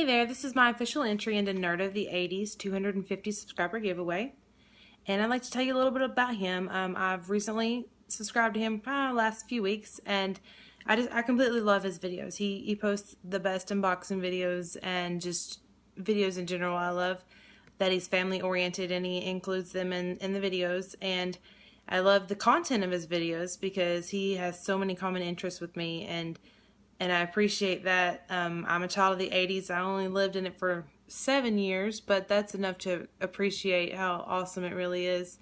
Hey there, this is my official entry into Nerd of the 80s 250 subscriber giveaway. And I'd like to tell you a little bit about him. I've recently subscribed to him last few weeks, and I completely love his videos. He posts the best unboxing videos and just videos in general. I love that he's family oriented and he includes them in the videos, and I love the content of his videos because he has so many common interests with me, and I appreciate that. I'm a child of the 80s. I only lived in it for 7 years, but that's enough to appreciate how awesome it really is.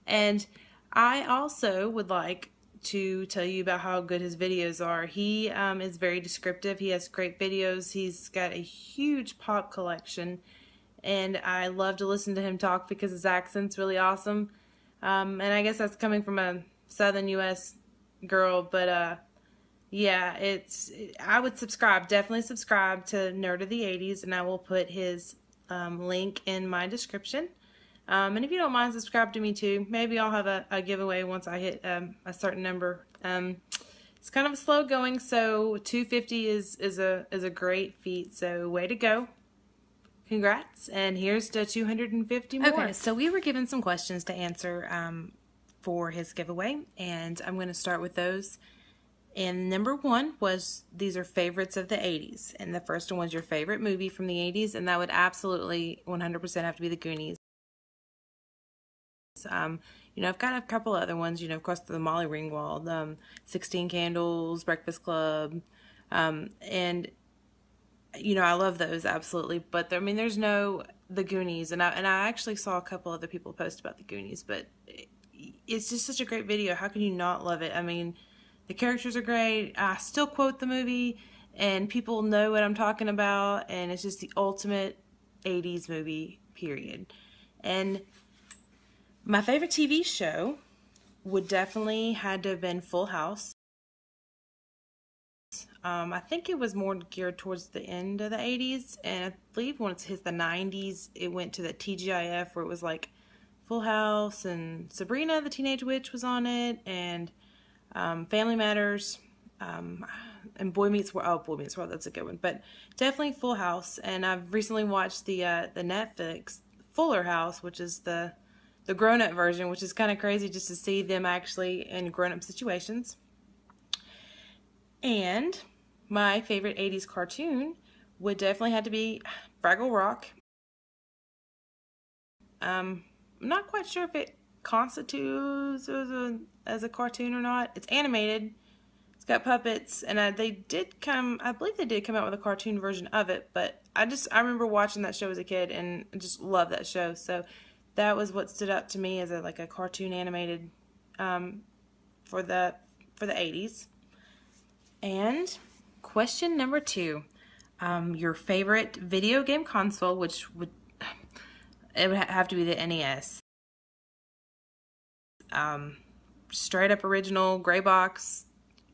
And I also would like to tell you about how good his videos are. He is very descriptive. He has great videos. He's got a huge pop collection, and I love to listen to him talk because his accent's really awesome. And I guess that's coming from a southern U.S. girl, but yeah, I would definitely subscribe to Nerd of the 80s, and I will put his link in my description. And if you don't mind, subscribe to me too. Maybe I'll have a giveaway once I hit a certain number. It's kind of slow going, so 250 is a great feat. So way to go. Congrats, and here's to 250 more. Okay, so we were given some questions to answer for his giveaway, and I'm going to start with those. And number one was, these are favorites of the 80s. And the first one was your favorite movie from the 80s, and that would absolutely 100% have to be The Goonies. You know, I've got a couple other ones, you know, of course, the Molly Ringwald, 16 Candles, Breakfast Club, and, you know, I love those, absolutely. But, I mean, there's no The Goonies, and I actually saw a couple other people post about The Goonies, but it's just such a great video. How can you not love it? I mean, the characters are great. I still quote the movie, and people know what I'm talking about, and it's just the ultimate 80s movie, period. And my favorite TV show would definitely had to have been Full House. I think it was more geared towards the end of the 80s, and I believe once it hit the 90s, it went to the TGIF, where it was like Full House, and Sabrina the Teenage Witch was on it, and Family Matters, and Boy Meets World. Oh, Boy Meets World, that's a good one. But definitely Full House. And I've recently watched the Netflix Fuller House, which is the grown-up version, which is kind of crazy just to see them actually in grown-up situations. And my favorite 80s cartoon would definitely have to be Fraggle Rock. I'm not quite sure if it constitutes as a cartoon or not. It's animated. It's got puppets, and I believe they did come out with a cartoon version of it, but I remember watching that show as a kid and just loved that show. So that was what stood out to me as a cartoon animated for the 80s. And question number two, your favorite video game console, which would have to be the NES. Straight up original, gray box,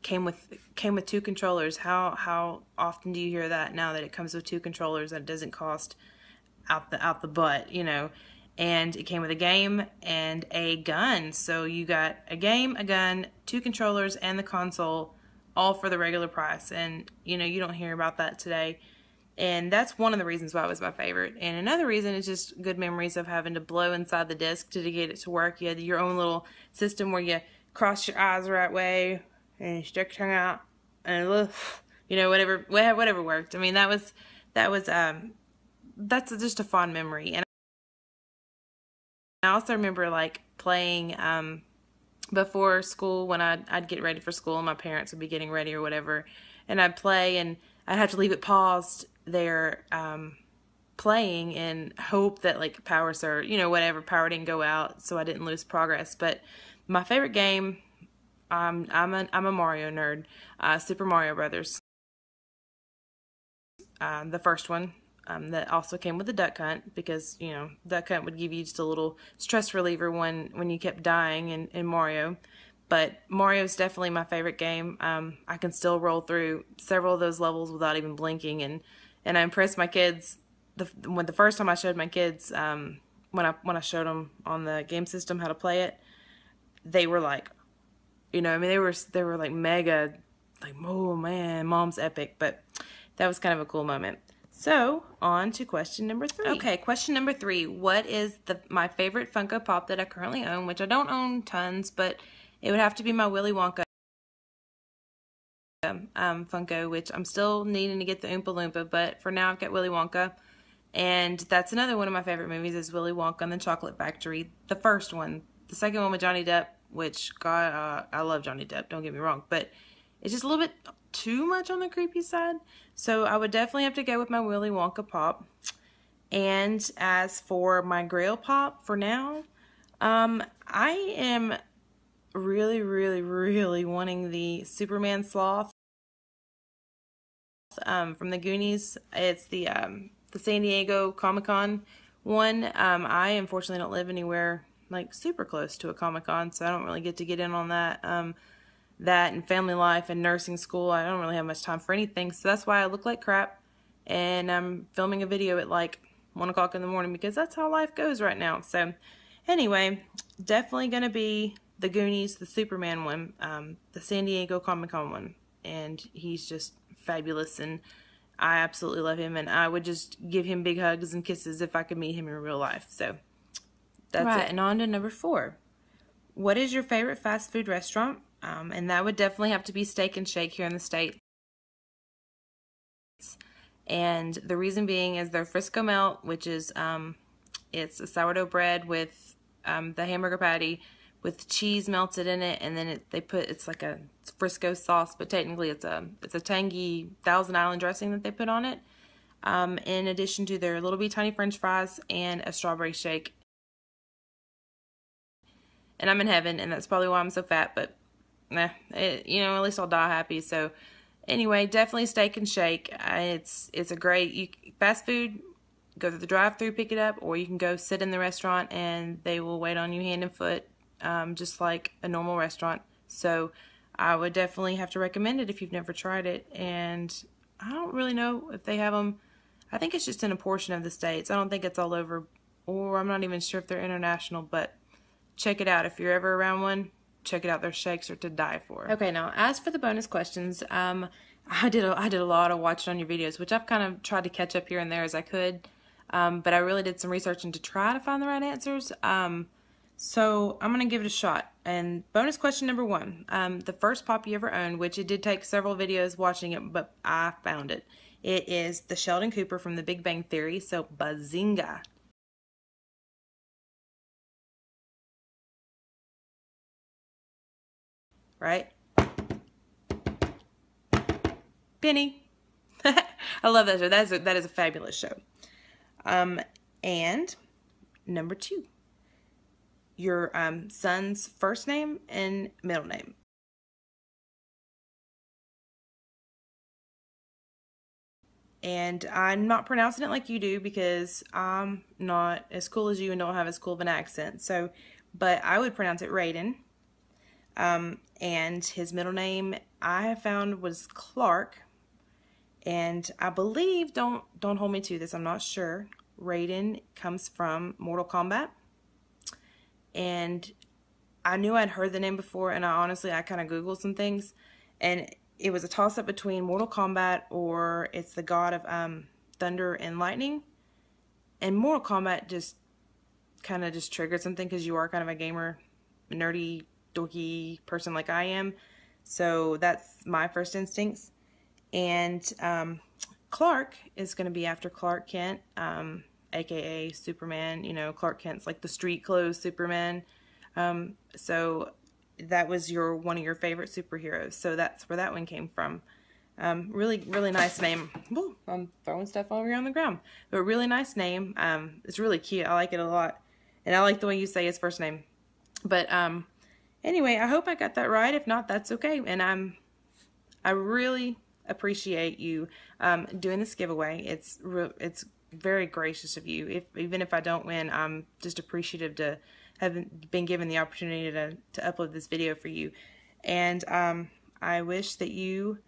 came with 2 controllers. How often do you hear that now, that it comes with 2 controllers and it doesn't cost out the butt, you know? And it came with a game and a gun. So you got a game, a gun, 2 controllers, and the console, all for the regular price. And you know, you don't hear about that today. And that's one of the reasons why it was my favorite. And another reason is just good memories of having to blow inside the disc to get it to work. You had your own little system where you cross your eyes the right way and you stick your tongue out and you know, whatever worked. I mean, that's just a fond memory. And I also remember like playing before school, when I'd get ready for school and my parents would be getting ready or whatever, and I'd play and I'd have to leave it paused there playing and hope that like power didn't go out, so I didn't lose progress. But my favorite game, I'm a Mario nerd. Super Mario Brothers, the first one, that also came with the Duck Hunt, because you know, Duck Hunt would give you just a little stress reliever when you kept dying in Mario. But Mario's definitely my favorite game. I can still roll through several of those levels without even blinking, and I impressed my kids. The first time I showed my kids, when I showed them on the game system how to play it, they were like, you know, I mean, they were like mega, like, oh man, mom's epic. But that was kind of a cool moment. So, on to question number 3. Okay, question number 3. What is my favorite Funko Pop that I currently own, which I don't own tons, but it would have to be my Willy Wonka Funko, which I'm still needing to get the Oompa Loompa, but for now I've got Willy Wonka. And that's another one of my favorite movies is Willy Wonka and the Chocolate Factory. The first one. The second one with Johnny Depp, which, God, I love Johnny Depp, don't get me wrong, but it's just a little bit too much on the creepy side. So I would definitely have to go with my Willy Wonka Pop. And as for my Grail Pop for now, I am really, really, really wanting the Superman Sloth from the Goonies. It's the San Diego Comic-Con one. I unfortunately don't live anywhere like super close to a Comic-Con, so I don't really get to get in on that. That and family life and nursing school, I don't really have much time for anything, so that's why I look like crap. And I'm filming a video at like 1 o'clock in the morning because that's how life goes right now. So anyway, definitely going to be the Goonies, the Superman one, the San Diego Comic-Con one. And he's just fabulous, and I absolutely love him, and I would just give him big hugs and kisses if I could meet him in real life. So that's it. And on to number 4. What is your favorite fast food restaurant? And that would definitely have to be Steak and Shake here in the States. And the reason being is their Frisco Melt, which is it's a sourdough bread with the hamburger patty with cheese melted in it, and then it's like a Frisco sauce, but technically it's a tangy Thousand Island dressing that they put on it. In addition to their little bitty tiny French fries and a strawberry shake. And I'm in heaven, and that's probably why I'm so fat, but nah, at least I'll die happy. So anyway, definitely Steak and Shake. It's a great fast food. Go to the drive-thru, pick it up, or you can go sit in the restaurant and they will wait on you hand and foot, just like a normal restaurant. So I would definitely have to recommend it if you've never tried it. And I don't really know if they have them. I think it's just in a portion of the States. I don't think it's all over, or I'm not even sure if they're international, but check it out. If you're ever around one, check it out. Their shakes are to die for. Okay, now as for the bonus questions, I did a lot of watching on your videos, which I've kind of tried to catch up here and there as I could, but I really did some researching to try to find the right answers. So I'm gonna give it a shot. And bonus question number 1, the first pop you ever owned, which it did take several videos watching it, but I found it. It is the Sheldon Cooper from The Big Bang Theory. So bazinga! Right? Penny. I love that show. That is a fabulous show. And number 2, your son's first name and middle name. And I'm not pronouncing it like you do because I'm not as cool as you and don't have as cool of an accent. So, but I would pronounce it Raiden. And his middle name I have found was Clark. And I believe, don't hold me to this, I'm not sure, Raiden comes from Mortal Kombat. And I knew I'd heard the name before, and I kind of Googled some things, and it was a toss-up between Mortal Kombat or it's the god of thunder and lightning. And Mortal Kombat just kind of just triggered something because you are kind of a gamer, nerdy, dorky person like I am. So that's my first instincts. And Clark is going to be after Clark Kent, aka Superman. Clark Kent's like the street clothes Superman. So that was one of your favorite superheroes. So that's where that one came from. Really, really nice name. Woo, I'm throwing stuff over here on the ground. But really nice name. It's really cute. I like it a lot. And I like the way you say his first name. But anyway, I hope I got that right. If not, that's okay. And I really appreciate you doing this giveaway. It's very gracious of you. Even if I don't win, I'm just appreciative to have been given the opportunity to upload this video for you. And I wish that you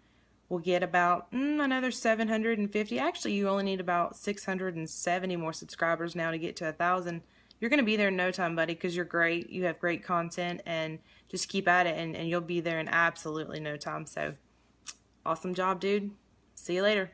will get about another 750. Actually, you only need about 670 more subscribers now to get to 1,000. You're going to be there in no time, buddy, because you're great. You have great content, and just keep at it, and you'll be there in absolutely no time. So, awesome job, dude. See you later.